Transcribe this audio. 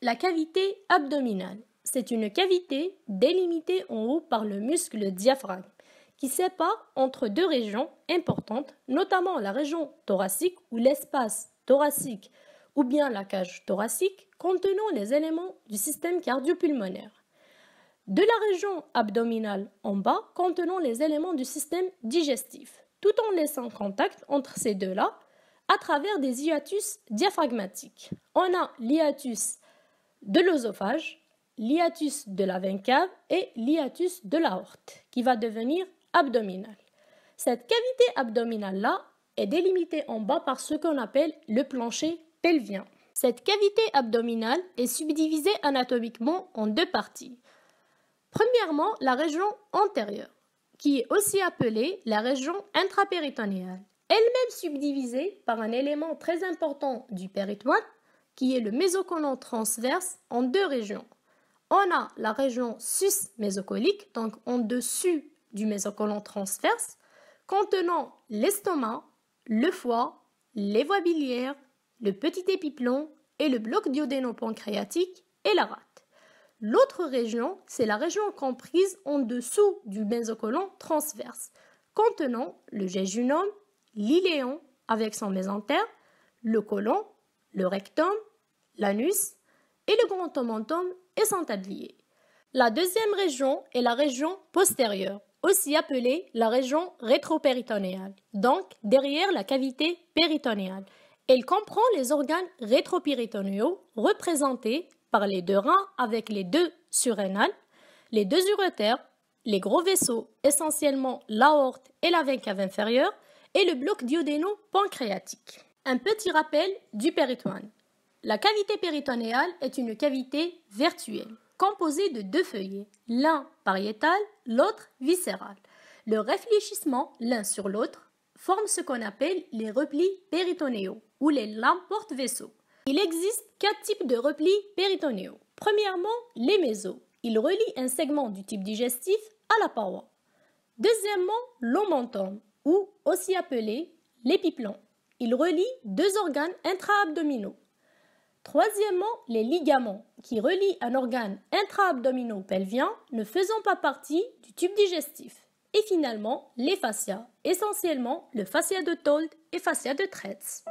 la cavité abdominale. C'est une cavité délimitée en haut par le muscle diaphragme qui sépare entre deux régions importantes, notamment la région thoracique ou l'espace thoracique ou bien la cage thoracique contenant les éléments du système cardio-pulmonaire. De la région abdominale en bas contenant les éléments du système digestif, tout en laissant contact entre ces deux-là à travers des hiatus diaphragmatiques. On a l'hiatus de l'œsophage, l'hiatus de la veine cave et l'hiatus de l'aorte qui va devenir abdominal. Cette cavité abdominale-là est délimitée en bas par ce qu'on appelle le plancher pelvien. Cette cavité abdominale est subdivisée anatomiquement en deux parties. Premièrement, la région antérieure, qui est aussi appelée la région intrapéritonéale, elle-même subdivisée par un élément très important du péritoine, qui est le mésocolon transverse en deux régions. On a la région sus-mésocolique, donc en dessus du mésocolon transverse, contenant l'estomac, le foie, les voies biliaires, le petit épiplon et le bloc duodéno-pancréatique et la rate. L'autre région, c'est la région comprise en dessous du mésocolon transverse, contenant le jéjunum, l'iléon avec son mésentère, le côlon, le rectum, l'anus et le grand omentum et son tablier. La deuxième région est la région postérieure, aussi appelée la région rétropéritonéale, donc derrière la cavité péritonéale. Elle comprend les organes rétropéritonéaux représentés par les deux reins avec les deux surrénales, les deux urétères, les gros vaisseaux, essentiellement l'aorte et la veine cave inférieure, et le bloc duodéno-pancréatique. Un petit rappel du péritoine. La cavité péritonéale est une cavité virtuelle, composée de deux feuillets, l'un pariétal, l'autre viscéral. Le réfléchissement l'un sur l'autre forme ce qu'on appelle les replis péritonéaux ou les lames porte-vaisseaux. Il existe 4 types de replis péritonéaux. Premièrement, les mésos. Ils relient un segment du tube digestif à la paroi. Deuxièmement, l'omentum, ou aussi appelé l'épiplon. Il relie deux organes intra-abdominaux. Troisièmement, les ligaments, qui relient un organe intra-abdominaux-pelvien ne faisant pas partie du tube digestif. Et finalement, les fascias, essentiellement le fascia de Told et fascia de Treitz.